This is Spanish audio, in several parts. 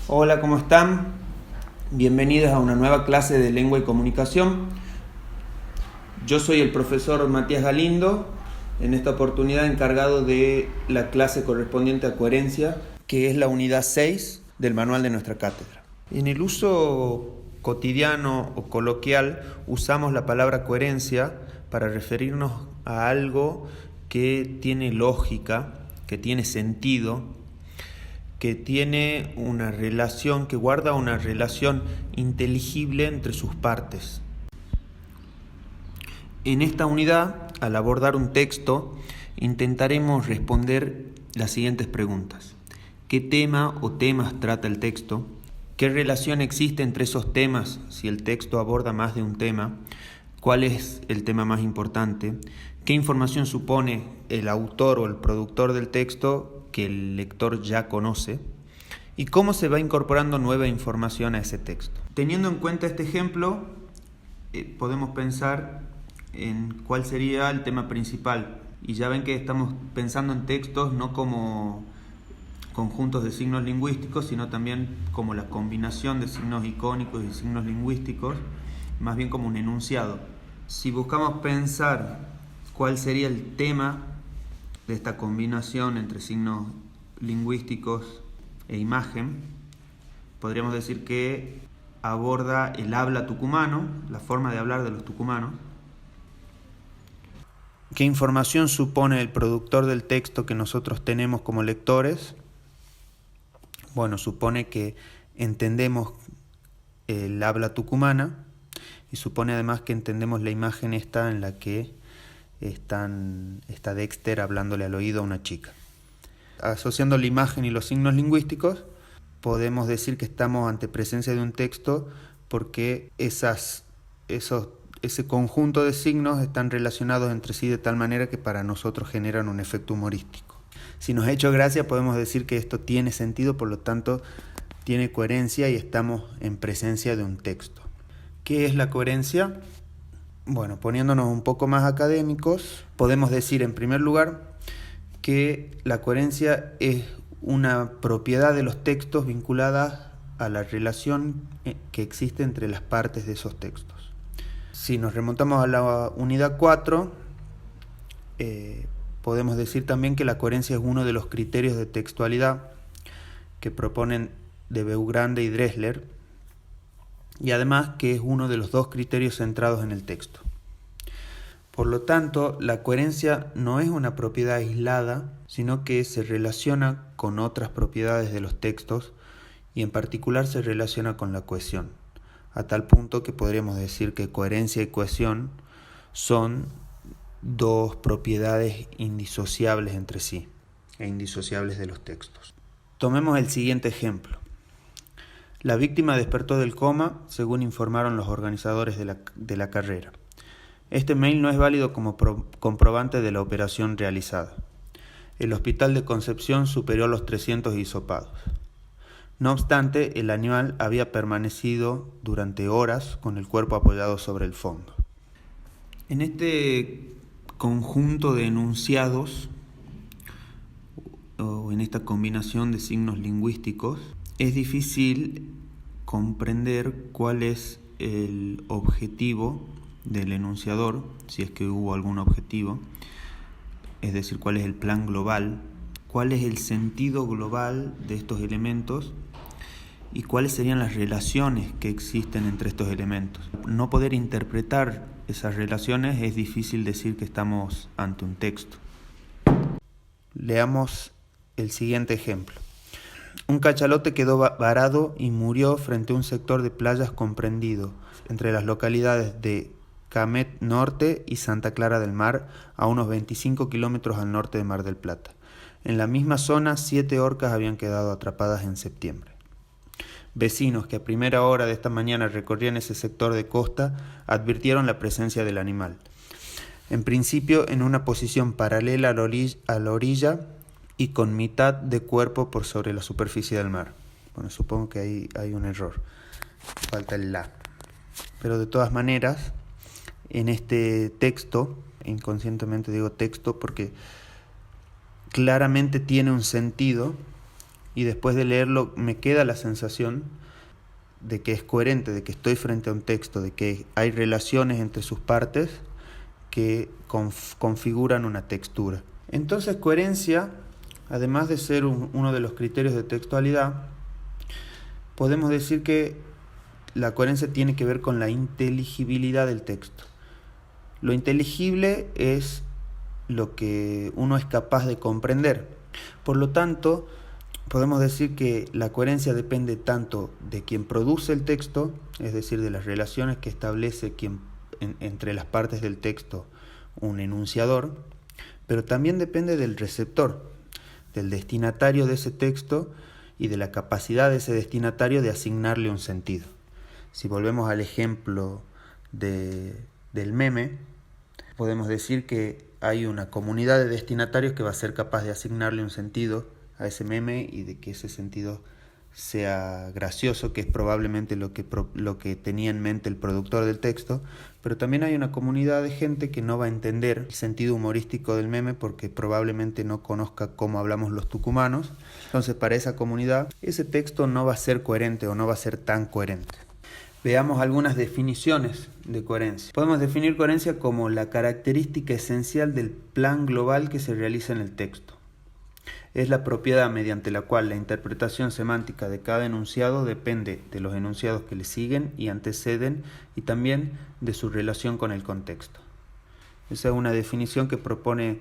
Hola, ¿cómo están? Bienvenidos a una nueva clase de lengua y comunicación. Yo soy el profesor Matías Galindo, en esta oportunidad encargado de la clase correspondiente a coherencia, que es la unidad 6 del manual de nuestra cátedra. En el uso cotidiano o coloquial usamos la palabra coherencia para referirnos a algo que tiene lógica, que tiene sentido, que tiene una relación, que guarda una relación inteligible entre sus partes. En esta unidad, al abordar un texto, intentaremos responder las siguientes preguntas. ¿Qué tema o temas trata el texto? ¿Qué relación existe entre esos temas si el texto aborda más de un tema? ¿Cuál es el tema más importante? ¿Qué información supone el autor o el productor del texto que el lector ya conoce? ¿Y cómo se va incorporando nueva información a ese texto? Teniendo en cuenta este ejemplo, podemos pensar en cuál sería el tema principal. Y ya ven que estamos pensando en textos no como conjuntos de signos lingüísticos, sino también como la combinación de signos icónicos y signos lingüísticos, más bien como un enunciado. Si buscamos pensar cuál sería el tema de esta combinación entre signos lingüísticos e imagen, podríamos decir que aborda el habla tucumano, la forma de hablar de los tucumanos. ¿Qué información supone el productor del texto que nosotros tenemos como lectores? Bueno, supone que entendemos el habla tucumana y supone además que entendemos la imagen esta en la que está Dexter hablándole al oído a una chica. Asociando la imagen y los signos lingüísticos, podemos decir que estamos ante presencia de un texto porque ese conjunto de signos están relacionados entre sí de tal manera que para nosotros generan un efecto humorístico. Si nos ha hecho gracia, podemos decir que esto tiene sentido, por lo tanto tiene coherencia y estamos en presencia de un texto. ¿Qué es la coherencia? Bueno, poniéndonos un poco más académicos, podemos decir en primer lugar que la coherencia es una propiedad de los textos vinculada a la relación que existe entre las partes de esos textos. Si nos remontamos a la unidad 4, podemos decir también que la coherencia es uno de los criterios de textualidad que proponen de Beaugrande y Dressler, y además que es uno de los dos criterios centrados en el texto. Por lo tanto, la coherencia no es una propiedad aislada, sino que se relaciona con otras propiedades de los textos y en particular se relaciona con la cohesión, a tal punto que podríamos decir que coherencia y cohesión son dos propiedades indisociables entre sí e indisociables de los textos. Tomemos el siguiente ejemplo. La víctima despertó del coma, según informaron los organizadores de la carrera. Este mail no es válido como comprobante de la operación realizada. El hospital de Concepción superó los 300 hisopados. No obstante, el animal había permanecido durante horas con el cuerpo apoyado sobre el fondo. En este conjunto de enunciados, o en esta combinación de signos lingüísticos, es difícil comprender cuál es el objetivo del enunciador, si es que hubo algún objetivo, es decir, cuál es el plan global, cuál es el sentido global de estos elementos y cuáles serían las relaciones que existen entre estos elementos. No poder interpretar esas relaciones es difícil decir que estamos ante un texto. Leamos el siguiente ejemplo. Un cachalote quedó varado y murió frente a un sector de playas comprendido entre las localidades de Camet Norte y Santa Clara del Mar, a unos 25 kilómetros al norte de Mar del Plata. En la misma zona, 7 orcas habían quedado atrapadas en septiembre. Vecinos que a primera hora de esta mañana recorrían ese sector de costa advirtieron la presencia del animal. En principio, en una posición paralela a la orilla y con mitad de cuerpo por sobre la superficie del mar. Bueno, supongo que ahí hay un error. Falta el la. Pero de todas maneras, en este texto, inconscientemente digo texto porque claramente tiene un sentido y después de leerlo me queda la sensación de que es coherente, de que estoy frente a un texto, de que hay relaciones entre sus partes que configuran una textura. Entonces, coherencia, además de ser uno de los criterios de textualidad, podemos decir que la coherencia tiene que ver con la inteligibilidad del texto. Lo inteligible es lo que uno es capaz de comprender. Por lo tanto, podemos decir que la coherencia depende tanto de quien produce el texto, es decir, de las relaciones que establece entre las partes del texto un enunciador, pero también depende del receptor, del destinatario de ese texto y de la capacidad de ese destinatario de asignarle un sentido. Si volvemos al ejemplo del meme, podemos decir que hay una comunidad de destinatarios que va a ser capaz de asignarle un sentido a ese meme y de que ese sentido sea gracioso, que es probablemente lo que tenía en mente el productor del texto, pero también hay una comunidad de gente que no va a entender el sentido humorístico del meme porque probablemente no conozca cómo hablamos los tucumanos. Entonces, para esa comunidad, ese texto no va a ser coherente o no va a ser tan coherente. Veamos algunas definiciones de coherencia. Podemos definir coherencia como la característica esencial del plan global que se realiza en el texto. Es la propiedad mediante la cual la interpretación semántica de cada enunciado depende de los enunciados que le siguen y anteceden y también de su relación con el contexto. Esa es una definición que propone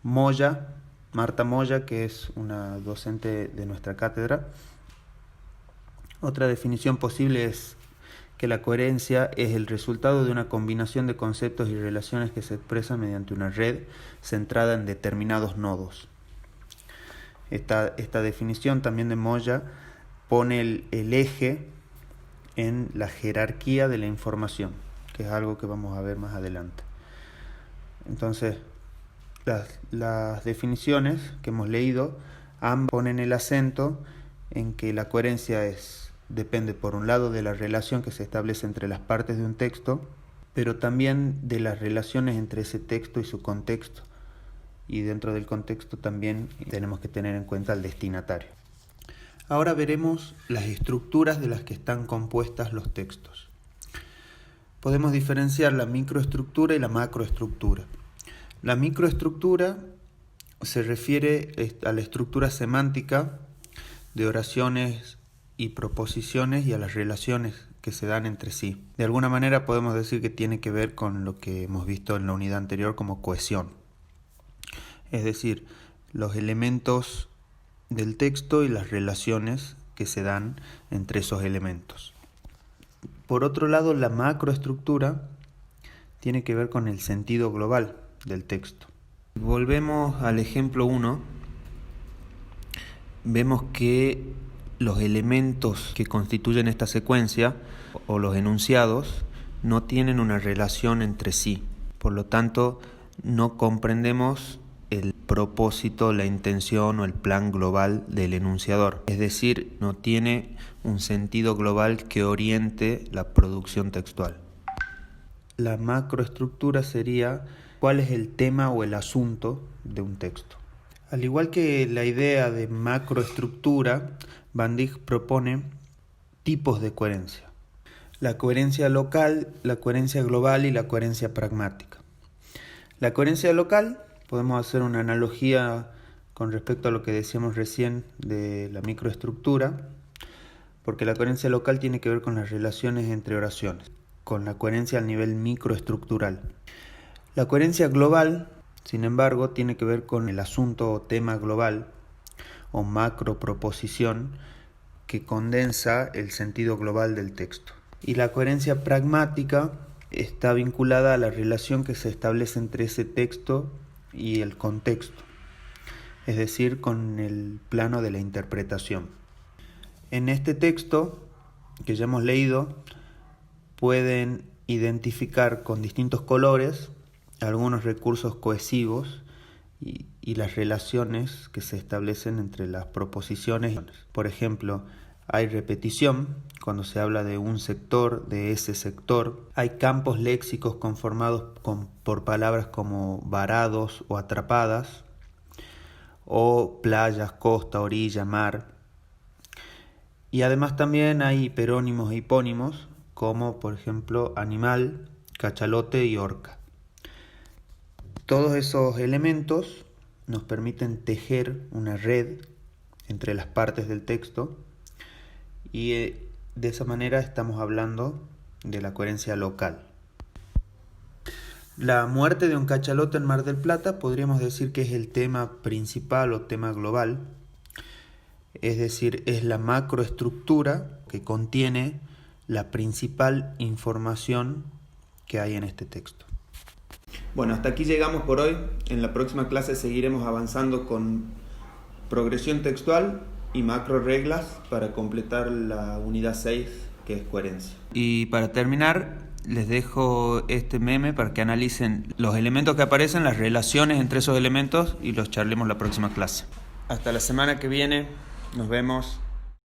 Marta Moya, que es una docente de nuestra cátedra. Otra definición posible es que la coherencia es el resultado de una combinación de conceptos y relaciones que se expresan mediante una red centrada en determinados nodos. Esta definición también de Moya pone el eje en la jerarquía de la información, que es algo que vamos a ver más adelante. Entonces, las definiciones que hemos leído ambas ponen el acento en que la coherencia depende por un lado de la relación que se establece entre las partes de un texto, pero también de las relaciones entre ese texto y su contexto. Y dentro del contexto también tenemos que tener en cuenta al destinatario. Ahora veremos las estructuras de las que están compuestas los textos. Podemos diferenciar la microestructura y la macroestructura. La microestructura se refiere a la estructura semántica de oraciones y proposiciones y a las relaciones que se dan entre sí. De alguna manera podemos decir que tiene que ver con lo que hemos visto en la unidad anterior como cohesión. Es decir, los elementos del texto y las relaciones que se dan entre esos elementos. Por otro lado, la macroestructura tiene que ver con el sentido global del texto. Volvemos al ejemplo 1. Vemos que los elementos que constituyen esta secuencia o los enunciados no tienen una relación entre sí. Por lo tanto, no comprendemos el propósito, la intención o el plan global del enunciador. Es decir, no tiene un sentido global que oriente la producción textual. La macroestructura sería cuál es el tema o el asunto de un texto. Al igual que la idea de macroestructura, Van Dijk propone tipos de coherencia. La coherencia local, la coherencia global y la coherencia pragmática. La coherencia local, podemos hacer una analogía con respecto a lo que decíamos recién de la microestructura, porque la coherencia local tiene que ver con las relaciones entre oraciones, con la coherencia al nivel microestructural. La coherencia global, sin embargo, tiene que ver con el asunto o tema global o macroproposición que condensa el sentido global del texto. Y la coherencia pragmática está vinculada a la relación que se establece entre ese texto y el contexto, es decir, con el plano de la interpretación. En este texto que ya hemos leído, pueden identificar con distintos colores algunos recursos cohesivos y las relaciones que se establecen entre las proposiciones. Por ejemplo, hay repetición cuando se habla de un sector, de ese sector. Hay campos léxicos conformados por palabras como varados o atrapadas, o playas, costa, orilla, mar. Y además también hay hiperónimos e hipónimos, como por ejemplo animal, cachalote y orca. Todos esos elementos nos permiten tejer una red entre las partes del texto y de esa manera estamos hablando de la coherencia local. La muerte de un cachalote en Mar del Plata podríamos decir que es el tema principal o tema global, es decir, es la macroestructura que contiene la principal información que hay en este texto. Bueno, hasta aquí llegamos por hoy. En la próxima clase seguiremos avanzando con progresión textual y macro reglas para completar la unidad 6, que es coherencia. Y para terminar, les dejo este meme para que analicen los elementos que aparecen, las relaciones entre esos elementos y los charlemos la próxima clase. Hasta la semana que viene. Nos vemos.